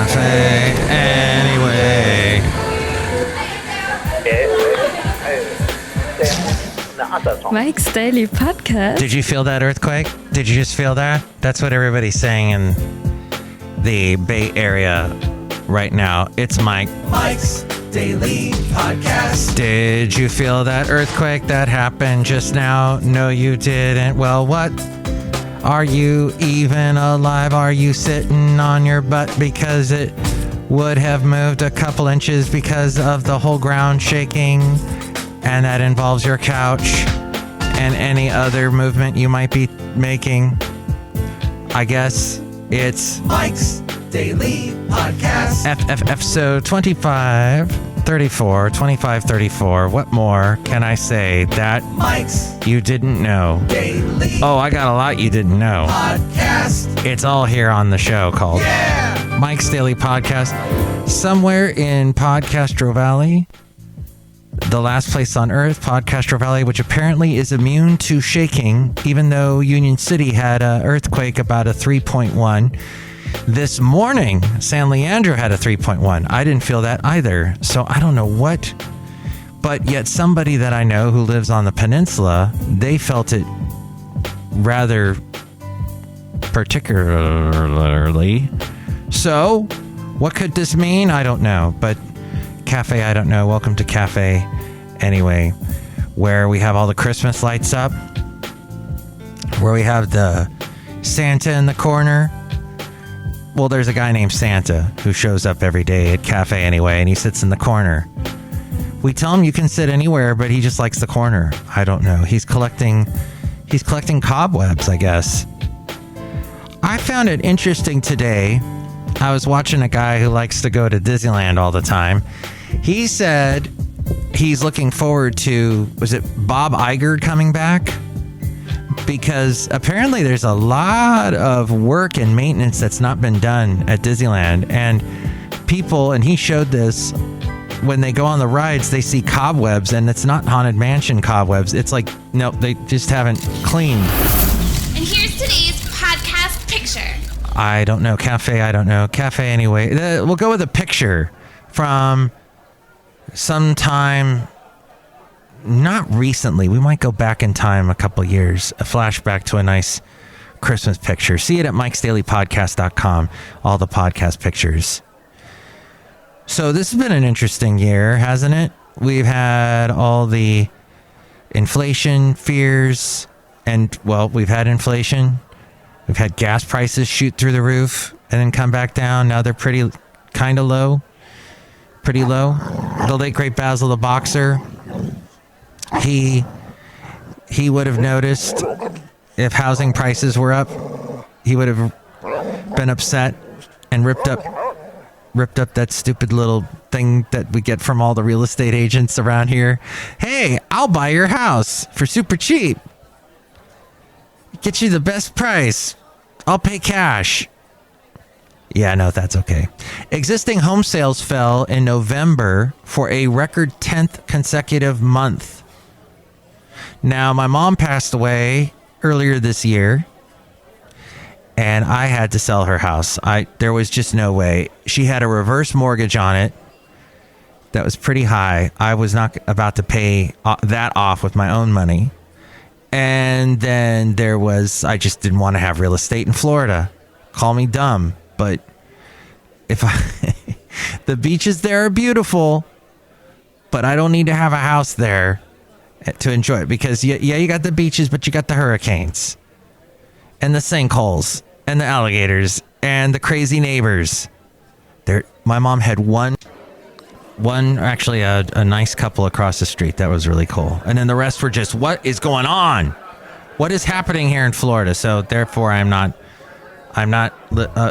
cafe anyway. Mike's Daily Podcast. Did you feel that earthquake? Did you just feel that? That's what everybody's saying in the Bay Area right now. It's Mike's Daily Podcast. Did you feel that earthquake that happened just now? No, you didn't. Well, what? Are you even alive? Are you sitting on your butt because it would have moved a couple inches because of the whole ground shaking? And that involves your couch and any other movement you might be making. I guess it's Mike's Daily Podcast. Episode 2534. What more can I say that Mike's you didn't know? Daily. Oh, I got a lot you didn't know. Podcast. It's all here on the show called Mike's Daily Podcast. Somewhere in Podcastro Valley, the last place on earth, Podcastro Valley, which apparently is immune to shaking, even though Union City had an earthquake about a 3.1. This morning, San Leandro had a 3.1. I didn't feel that either, so I don't know what. But yet somebody that I know who lives on the peninsula, they felt it rather particularly. So, what could this mean? I don't know, but Cafe, I don't know. Welcome to Cafe anyway, where we have all the Christmas lights up, where we have the Santa in the corner. Well, there's a guy named Santa who shows up every day at Cafe anyway, and he sits in the corner. We tell him you can sit anywhere, but he just likes the corner. I don't know. He's collecting cobwebs, I guess. I found it interesting today. I was watching a guy who likes to go to Disneyland all the time. He said he's looking forward to, was it Bob Iger coming back? Because apparently there's a lot of work and maintenance that's not been done at Disneyland. And people, and he showed this, when they go on the rides, they see cobwebs, and it's not Haunted Mansion cobwebs. It's like, no, they just haven't cleaned. And here's today's podcast picture. I don't know. Cafe, I don't know. Cafe anyway. We'll go with a picture from sometime, not recently. We might go back in time a couple years. A flashback to a nice Christmas picture. See it at mikesdailypodcast.com. All the podcast pictures. So this has been an interesting year, hasn't it? We've had all the inflation fears, and, well, we've had inflation. We've had gas prices shoot through the roof and then come back down. Now they're pretty low. The late great Basil the Boxer, he would have noticed if housing prices were up. He would have been upset and ripped up that stupid little thing that we get from all the real estate agents around here. Hey, I'll buy your house for super cheap. Get you the best price. I'll pay cash. Yeah, no, that's okay. Existing home sales fell in November for a record 10th consecutive month. Now, my mom passed away earlier this year, and I had to sell her house. There was just no way. She had a reverse mortgage on it that was pretty high. I was not about to pay that off with my own money. And then I just didn't want to have real estate in Florida. Call me dumb, but the beaches there are beautiful, but I don't need to have a house there to enjoy it, because you got the beaches, but you got the hurricanes and the sinkholes and the alligators and the crazy neighbors. My mom had one actually a nice couple across the street. That was really cool. And then the rest were just, what is going on? What is happening here in Florida? So therefore I'm not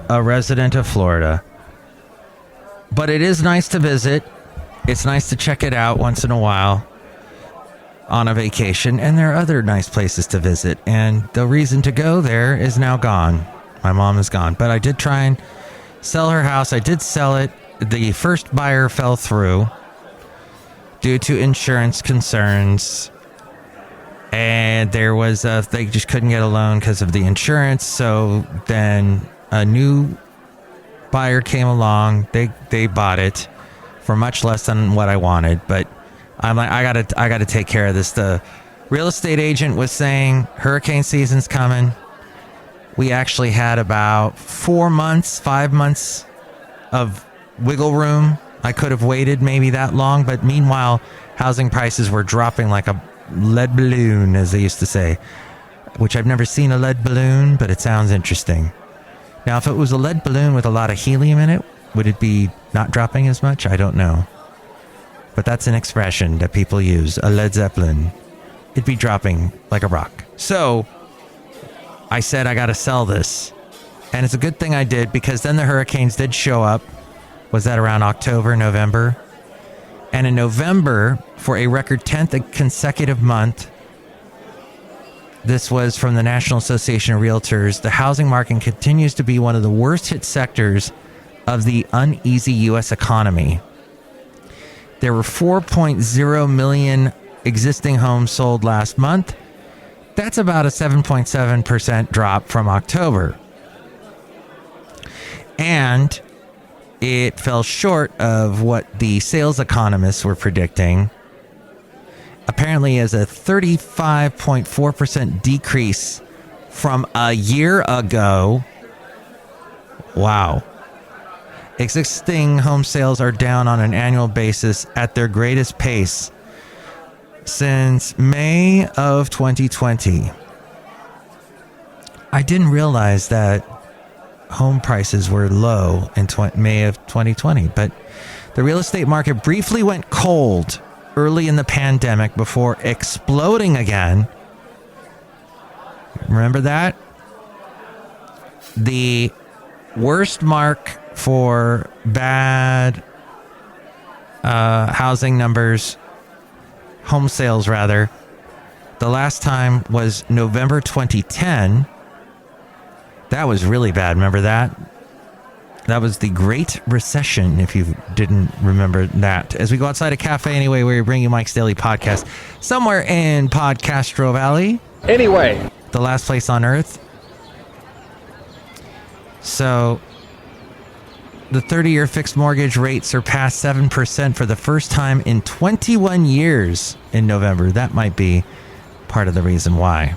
a resident of Florida, but it is nice to visit. It's nice to check it out once in a while on a vacation. And there are other nice places to visit. And the reason to go there is now gone. My mom is gone, but I did try and sell her house. I did sell it. The first buyer fell through due to insurance concerns, and there was they just couldn't get a loan because of the insurance. So then a new buyer came along. They bought it for much less than what I wanted, but I'm like, I gotta take care of this. The real estate agent was saying hurricane season's coming. We actually had about 5 months of wiggle room. I could have waited maybe that long, but meanwhile, housing prices were dropping like a lead balloon, as they used to say, which I've never seen a lead balloon, but it sounds interesting. Now, if it was a lead balloon with a lot of helium in it, would it be not dropping as much? I don't know. But that's an expression that people use, a Led Zeppelin. It'd be dropping like a rock. So I said, I got to sell this. And it's a good thing I did, because then the hurricanes did show up. Was that around October, November? And in November, for a record 10th consecutive month, this was from the National Association of Realtors, the housing market continues to be one of the worst hit sectors of the uneasy U.S. economy. There were 4.0 million existing homes sold last month. That's about a 7.7% drop from October. And it fell short of what the sales economists were predicting. Apparently, as a 35.4% decrease from a year ago. Wow. Existing home sales are down on an annual basis at their greatest pace since May of 2020. I didn't realize that home prices were low in May of 2020, but the real estate market briefly went cold early in the pandemic before exploding again. Remember that? The worst mark for bad housing numbers, home sales rather, the last time was November 2010. That was really bad. Remember that? That was the Great Recession, if you didn't remember that. As we go outside a cafe anyway, where we bring you Mike's Daily Podcast, somewhere in Podcastro Valley. Anyway. The last place on earth. So, the 30-year fixed mortgage rate surpassed 7% for the first time in 21 years in November. That might be part of the reason why.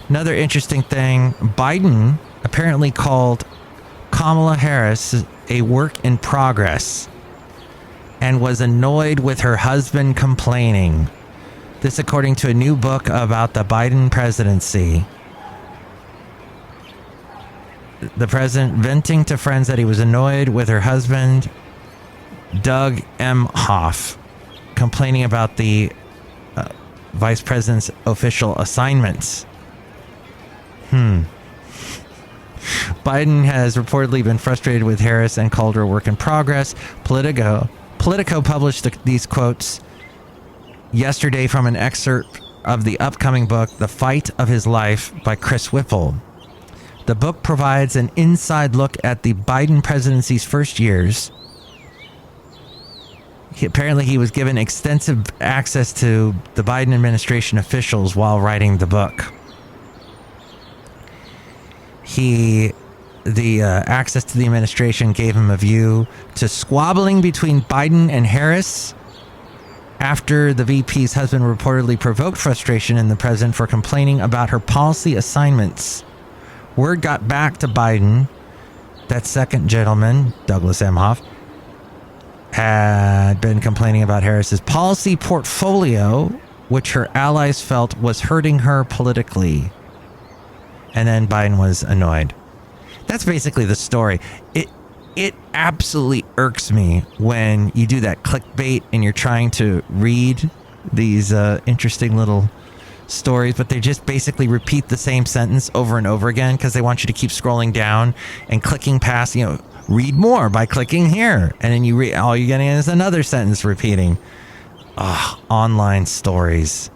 Another interesting thing, Biden apparently called Kamala Harris a work in progress and was annoyed with her husband complaining. This according to a new book about the Biden presidency. The president venting to friends that he was annoyed with her husband, Doug Emhoff, complaining about the vice president's official assignments. Biden has reportedly been frustrated with Harris and called her a work in progress. Politico published these quotes yesterday from an excerpt of the upcoming book, The Fight of His Life by Chris Whipple. The book provides an inside look at the Biden presidency's first years. Apparently, he was given extensive access to the Biden administration officials while writing the book. The access to the administration gave him a view to squabbling between Biden and Harris after the VP's husband reportedly provoked frustration in the president for complaining about her policy assignments. Word got back to Biden that second gentleman, Douglas Emhoff, had been complaining about Harris's policy portfolio, which her allies felt was hurting her politically. And then Biden was annoyed. That's basically the story. It absolutely irks me when you do that clickbait and you're trying to read these interesting little stories, but they just basically repeat the same sentence over and over again because they want you to keep scrolling down and clicking past, read more by clicking here. And then you read, all you're getting is another sentence repeating. Online stories.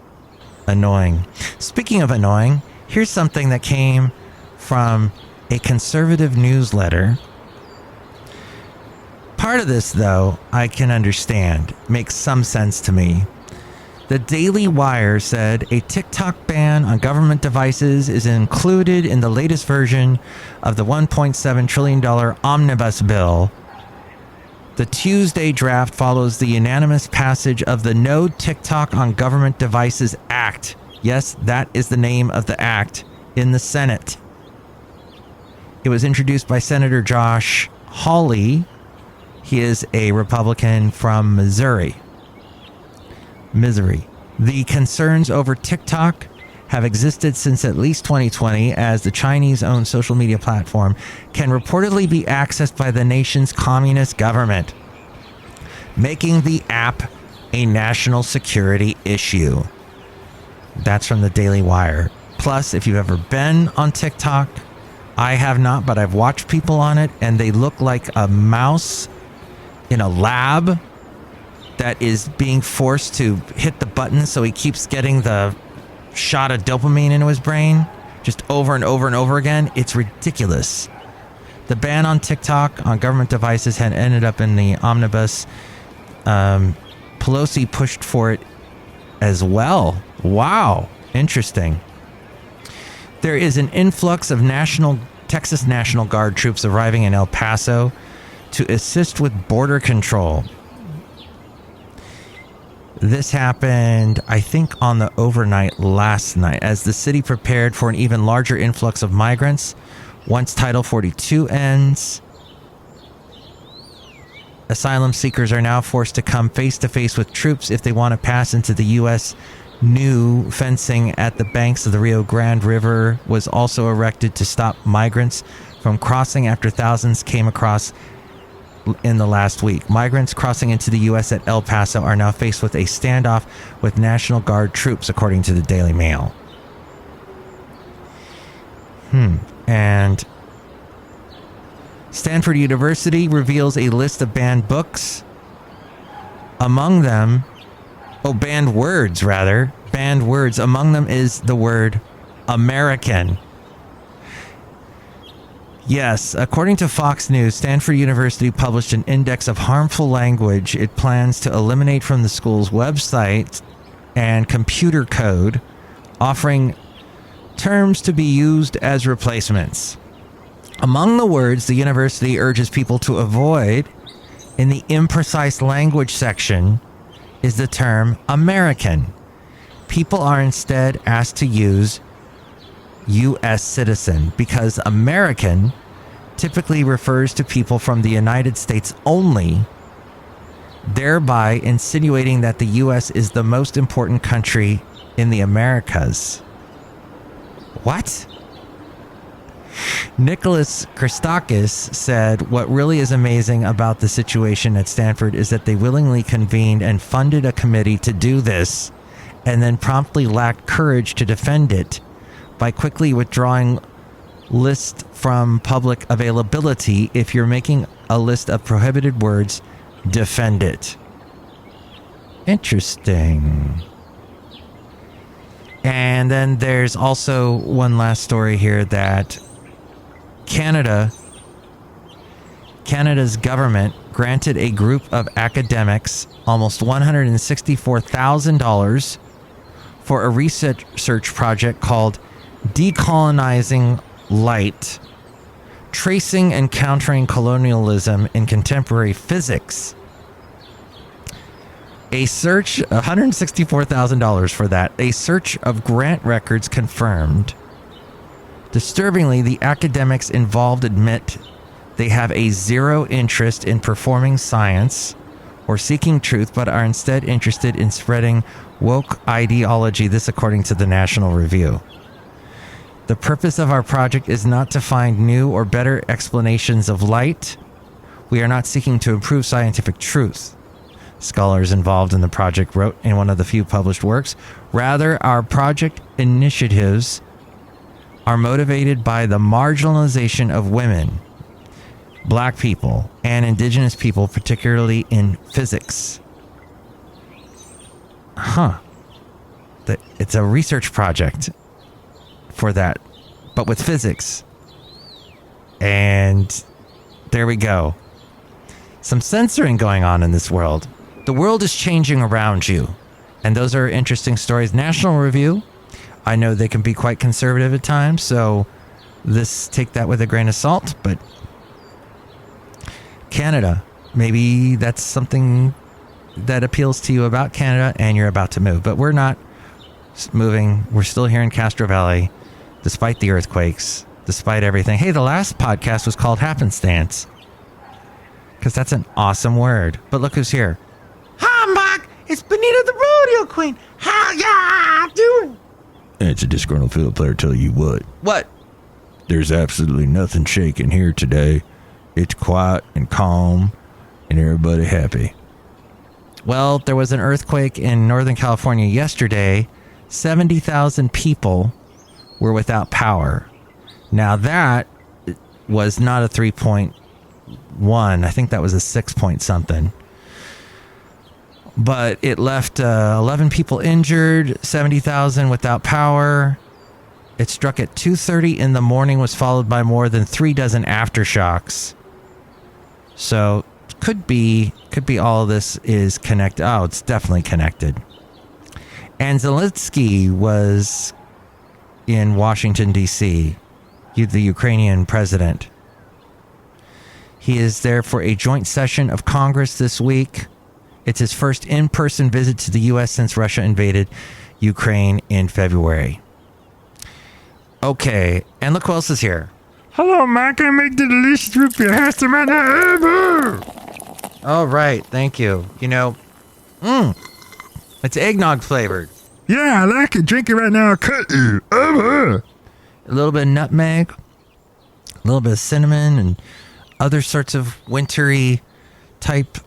Annoying. Speaking of annoying, here's something that came from a conservative newsletter. Part of this, though, I can understand. Makes some sense to me. The Daily Wire said a TikTok ban on government devices is included in the latest version of the $1.7 trillion omnibus bill. The Tuesday draft follows the unanimous passage of the No TikTok on Government Devices Act. Yes, that is the name of the act in the Senate. It was introduced by Senator Josh Hawley. He is a Republican from Missouri. The concerns over TikTok have existed since at least 2020, as the Chinese-owned social media platform can reportedly be accessed by the nation's communist government, making the app a national security issue. That's from the Daily Wire. Plus, if you've ever been on TikTok, I have not, but I've watched people on it, and they look like a mouse in a lab that is being forced to hit the button so he keeps getting the shot of dopamine into his brain just over and over and over again. It's ridiculous. The ban on TikTok on government devices had ended up in the omnibus. Pelosi pushed for it as well. Wow. Interesting. There is an influx of Texas National Guard troops arriving in El Paso to assist with border control. This happened, I think, on the overnight last night, as the city prepared for an even larger influx of migrants once Title 42 ends. Asylum seekers are now forced to come face to face with troops if they want to pass into the U.S. New fencing at the banks of the Rio Grande River was also erected to stop migrants from crossing after thousands came across in the last week. Migrants crossing into the U.S. at El Paso are now faced with a standoff with National Guard troops, according to the Daily Mail. And Stanford University reveals a list of banned books. Among them, banned words, rather. Banned words. Among them is the word American. Yes, according to Fox News, Stanford University published an index of harmful language it plans to eliminate from the school's website and computer code, offering terms to be used as replacements. Among the words the university urges people to avoid in the imprecise language section is the term American. People are instead asked to use U.S. citizen, because American typically refers to people from the United States only, thereby insinuating that the U.S. is the most important country in the Americas. What? Nicholas Christakis said, "What really is amazing about the situation at Stanford is that they willingly convened and funded a committee to do this, and then promptly lacked courage to defend it by quickly withdrawing list from public availability. If you're making a list of prohibited words, defend it." Interesting. And then there's also one last story here that Canada's government granted a group of academics almost $164,000 for a research project called Decolonizing Light, Tracing and Countering Colonialism in Contemporary Physics. A search, $164,000 for that. A search of grant records confirmed. Disturbingly, the academics involved admit they have a zero interest in performing science or seeking truth, but are instead interested in spreading woke ideology. This according to the National Review. The purpose of our project is not to find new or better explanations of light. We are not seeking to improve scientific truth, scholars involved in the project wrote in one of the few published works. Rather, our project initiatives are motivated by the marginalization of women, Black people, and Indigenous people, particularly in physics. It's a research project for that, but with physics. And there we go. Some censoring going on in this world. The world is changing around you. And those are interesting stories. National Review, I know they can be quite conservative at times, so take that with a grain of salt. But Canada, maybe that's something that appeals to you about Canada, and you're about to move. But we're not moving. We're still here in Castro Valley, despite the earthquakes, despite everything. Hey, the last podcast was called Happenstance, because that's an awesome word. But look who's here. Hi, I'm back. It's Benita the Rodeo Queen. How y'all doing? It's a disgruntled fiddle player tell you what. What? There's absolutely nothing shaking here today. It's quiet and calm and everybody happy. Well, there was an earthquake in Northern California yesterday. 70,000 people were without power. Now that was not a 3.1. I think that was a 6 point something. But it left 11 people injured, 70,000 without power. It struck at 2:30 in the morning, was followed by more than 3 dozen aftershocks. So could be all of this is connected. Oh, it's definitely connected. And Zelensky was in Washington, D.C., the Ukrainian president. He is there for a joint session of Congress this week. It's his first in-person visit to the U.S. since Russia invaded Ukraine in February. Okay, and look who else is here. Hello, Mike. I make the delicious root beer house man ever. All right, thank you. You know, it's eggnog flavored. Yeah, I like it. Drink it right now. Cut you. A little bit of nutmeg, a little bit of cinnamon, and other sorts of wintry type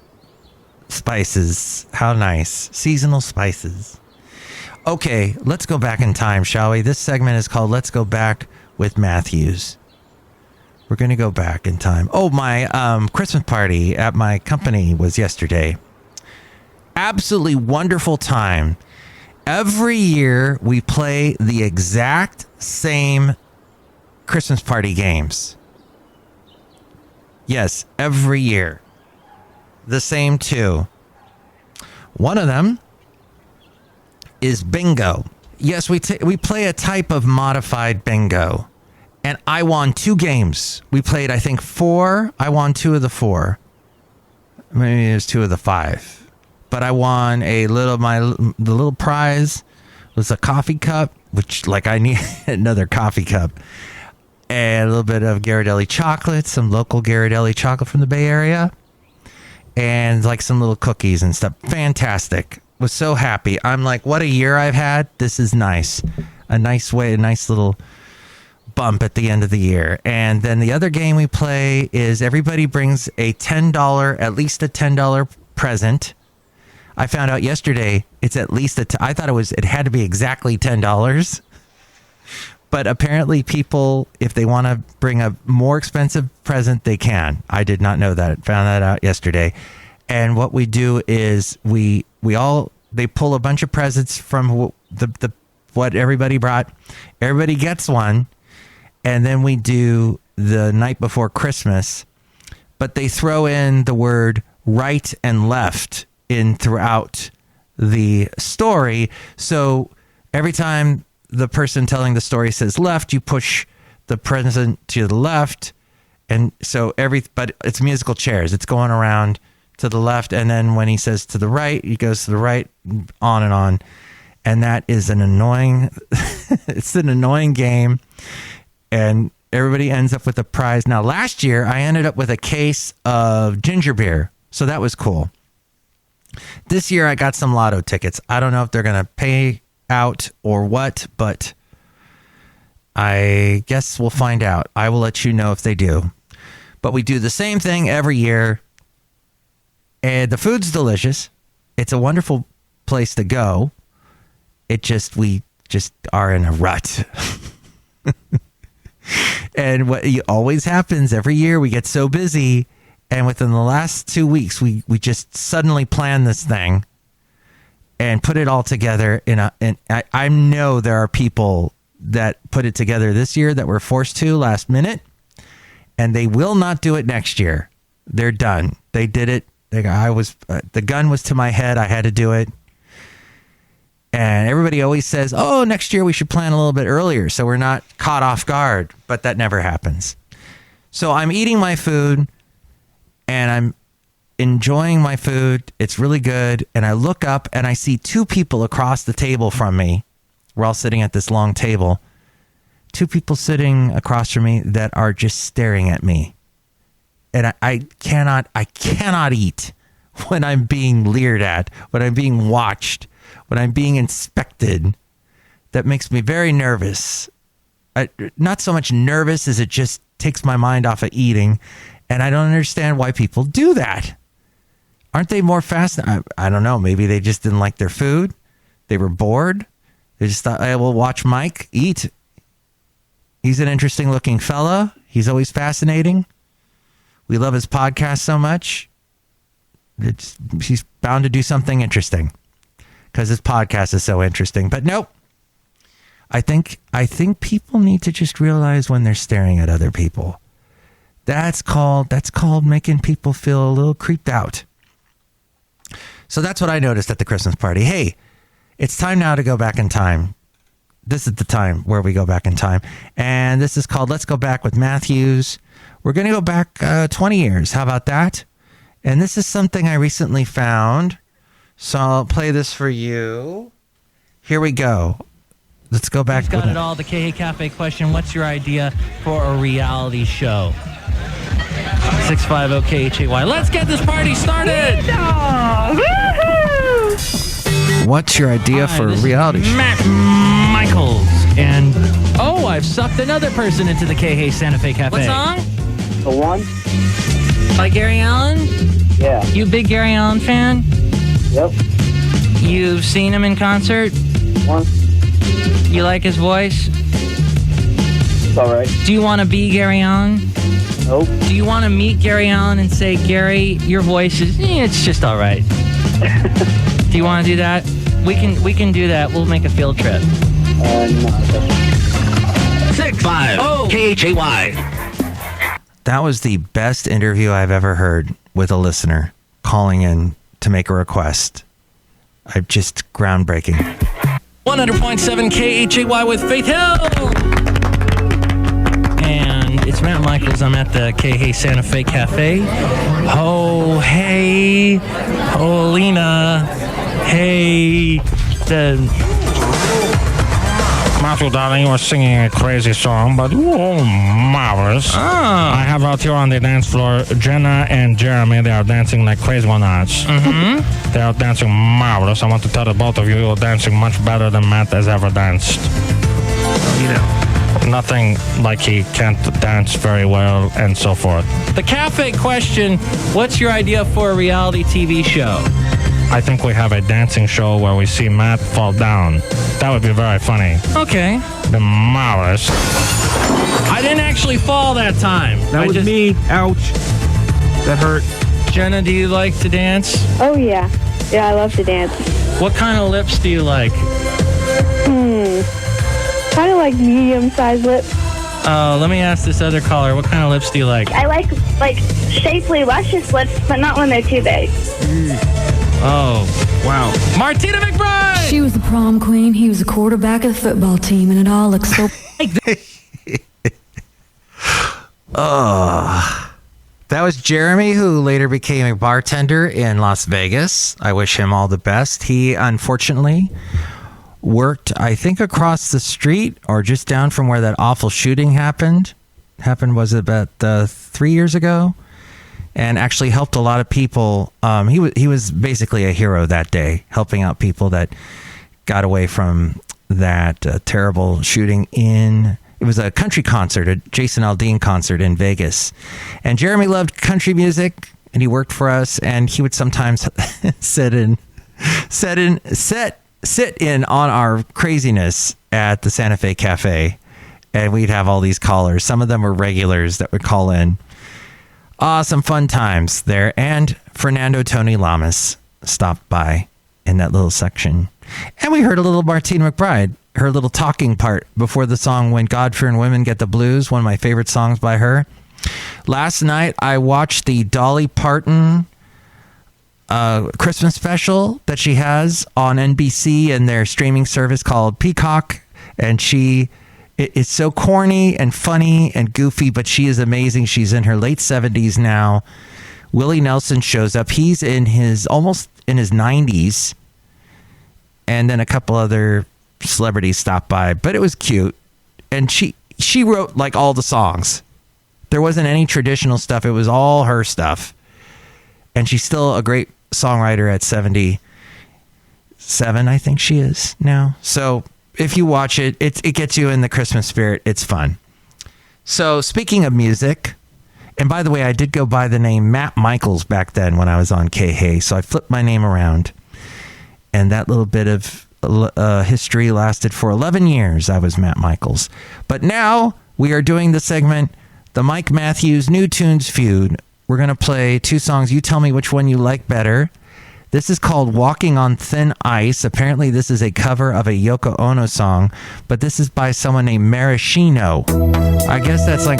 spices. How nice. Seasonal spices. Okay, let's go back in time, shall we? This segment is called Let's Go Back with Matthews. We're going to go back in time. Oh, my Christmas party at my company was yesterday. Absolutely wonderful time. Every year we play the exact same Christmas party games. Yes, every year. The same two. One of them is bingo. Yes, we play a type of modified bingo. And I won 2 games. We played, I think, 4. I won 2 of the 4. Maybe it was 2 of the 5. But I won the little prize was a coffee cup, which I need another coffee cup. And a little bit of Ghirardelli chocolate, some local Ghirardelli chocolate from the Bay Area. And some little cookies and stuff. Fantastic. Was so happy. I'm like, what a year I've had. This is nice. A nice little bump at the end of the year. And then the other game we play is everybody brings a $10, at least a $10 present. I found out yesterday it's at least I thought it had to be exactly $10. But apparently people, if they want to bring a more expensive present, they can. I did not know that. Found that out yesterday. And what we do is they pull a bunch of presents from what everybody brought. Everybody gets one. And then we do the night before Christmas, but they throw in the word right and left in throughout the story. So every time the person telling the story says left, you push the present to the left. And so but it's musical chairs. It's going around to the left. And then when he says to the right, he goes to the right, on and on. And that is it's an annoying game. And everybody ends up with a prize. Now, last year, I ended up with a case of ginger beer. So that was cool. This year, I got some lotto tickets. I don't know if they're going to pay out or what, but I guess we'll find out. I will let you know if they do. But we do the same thing every year. And the food's delicious. It's a wonderful place to go. We just are in a rut. And what always happens every year, we get so busy, and within the last 2 weeks, we just suddenly plan this thing and put it all together. I know there are people that put it together this year that were forced to last minute, and they will not do it next year. They're done. They did it. The gun was to my head. I had to do it. And everybody always says, oh, next year we should plan a little bit earlier so we're not caught off guard. But that never happens. So I'm eating my food and I'm enjoying my food. It's really good. And I look up and I see two people across the table from me. We're all sitting at this long table. Two people sitting across from me that are just staring at me. And I cannot eat when I'm being leered at, when I'm being watched, when I'm being inspected. That makes me very nervous. Not so much nervous as it just takes my mind off of eating. And I don't understand why people do that. Aren't they more fascinated? I don't know. Maybe they just didn't like their food. They were bored. They just thought, I will watch Mike eat. He's an interesting looking fella. He's always fascinating. We love his podcast so much. He's bound to do something interesting because his podcast is so interesting. But nope. I think people need to just realize when they're staring at other people. That's called making people feel a little creeped out. So that's what I noticed at the Christmas party. Hey, it's time now to go back in time. This is the time where we go back in time. And this is called Let's Go Back with Matthews. We're going to go back 20 years. How about that? And this is something I recently found. So I'll play this for you. Here we go. Let's go back. Got it all. The KA Cafe question. What's your idea for a reality show? 650 KHAY. Let's get this party started. What's your idea for a reality show? Matt Michaels. And, I've sucked another person into the KH Santa Fe Cafe. What song? The One. By Gary Allan? Yeah. You a big Gary Allan fan? Yep. You've seen him in concert? Once. You like his voice? It's all right. Do you want to be Gary Allan? Nope. Do you want to meet Gary Allan and say, Gary, your voice is, it's just all right. Do you want to do that? We can do that. We'll make a field trip. No. 650 KHAY. That was the best interview I've ever heard with a listener calling in to make a request. Just groundbreaking. 100.7 KHAY with Faith Hill. And it's Matt Michaels. I'm at the KH Santa Fe Cafe. Oh, hey. Oh, Lena. Hey. Matthew, darling, you were singing a crazy song, but marvelous. I have out here on the dance floor Jenna and Jeremy. They are dancing like crazy one-arts. Mm-hmm. They are dancing marvelous. I want to tell the both of you, you're dancing much better than Matt has ever danced. You know. Nothing like he can't dance very well and so forth. The cafe question, what's your idea for a reality TV show? I think we have a dancing show where we see Matt fall down. That would be very funny. Okay. The marvelous. I didn't actually fall that time. That was me. Ouch. That hurt. Jenna, do you like to dance? Oh, yeah. Yeah, I love to dance. What kind of lips do you like? Kind of like medium-sized lips. Let me ask this other caller. What kind of lips do you like? I like shapely, luscious lips, but not when they're too big. Oh, wow. Martina McBride! She was the prom queen. He was the quarterback of the football team, and it all looks so... That was Jeremy, who later became a bartender in Las Vegas. I wish him all the best. He, unfortunately, worked, I think, across the street or just down from where that awful shooting happened. Was it about 3 years ago? And actually helped a lot of people. He was basically a hero that day, helping out people that got away from that terrible shooting it was a country concert, a Jason Aldean concert in Vegas. And Jeremy loved country music, and he worked for us, and he would sometimes sit in on our craziness at the Santa Fe Cafe, and we'd have all these callers. Some of them were regulars that would call in. Awesome fun times there. And Fernando Tony Lamas stopped by in that little section. And we heard a little Martina McBride, her little talking part before the song When God-Fearing Women Get the Blues, one of my favorite songs by her. Last night, I watched the Dolly Parton Christmas special that she has on NBC and their streaming service called Peacock. And it's so corny and funny and goofy, but she is amazing. She's in her late 70s now. Willie Nelson shows up. He's almost in his 90s. And then a couple other celebrities stopped by, but it was cute. And she wrote like all the songs. There wasn't any traditional stuff. It was all her stuff. And she's still a great songwriter at 77, I think she is now. So if you watch it, it gets you in the Christmas spirit. It's fun. So speaking of music, and by the way, I did go by the name Matt Michaels back then when I was on K-Hey. So I flipped my name around. And that little bit of history lasted for 11 years. I was Matt Michaels. But now we are doing the segment, the Mike Matthews New Tunes Feud. We're going to play two songs. You tell me which one you like better. This is called Walking on Thin Ice. Apparently, this is a cover of a Yoko Ono song, but this is by someone named Maraschino. I guess that's like...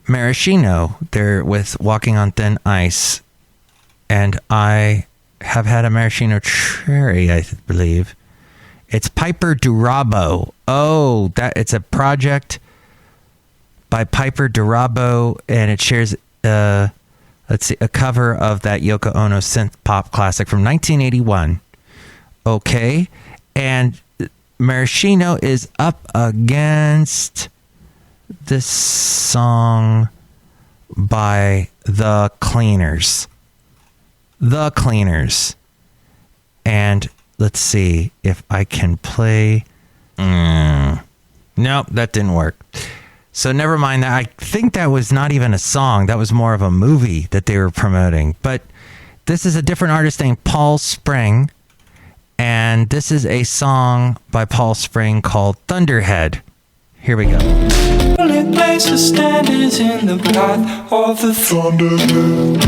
Maraschino, they're with Walking on Thin Ice. And I have had a maraschino cherry, I believe. It's Piper Durabo. Oh, it's a project by Piper Durabo, and it shares a cover of that Yoko Ono synth pop classic from 1981. Okay, and Maraschino is up against this song by The Cleaners. The Cleaners. And let's see if I can play. Nope, that didn't work. So never mind that. I think that was not even a song. That was more of a movie that they were promoting. But this is a different artist named Paul Spring. And this is a song by Paul Spring called Thunderhead. Here we go. The only place to stand is in the path of the thunderhead.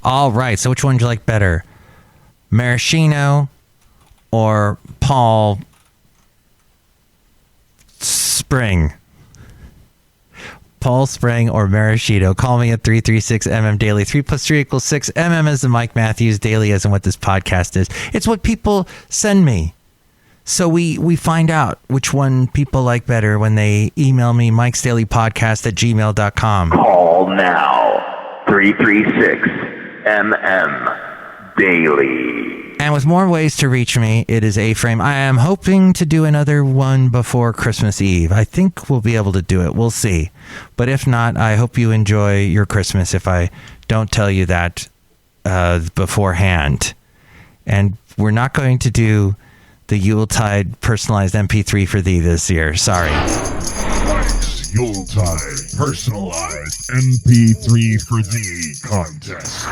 All right, so which one do you like better? Maraschino or Paul Spring? Paul Spring or Maraschino? Call me at 336MM Daily. 3 plus 3 equals 6. MM is the Mike Matthews Daily, as in what this podcast is. It's what people send me. So we find out which one people like better when they email me, Mike's Daily Podcast at gmail.com. Call now. 336MM Daily. And with more ways to reach me, it is A-Frame. I am hoping to do another one before Christmas Eve. I think we'll be able to do it. We'll see. But if not, I hope you enjoy your Christmas if I don't tell you that beforehand. And we're not going to do the Yuletide personalized MP3 for thee this year. Sorry. Mike's Yuletide personalized MP3 for thee contest.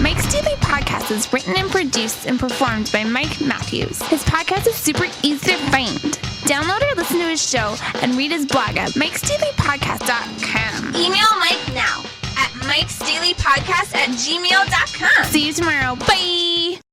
Mike's Daily Podcast is written and produced and performed by Mike Matthews. His podcast is super easy to find. Download or listen to his show and read his blog at mikesdailypodcast.com. Email Mike now at mikesdailypodcast@gmail.com. See you tomorrow. Bye!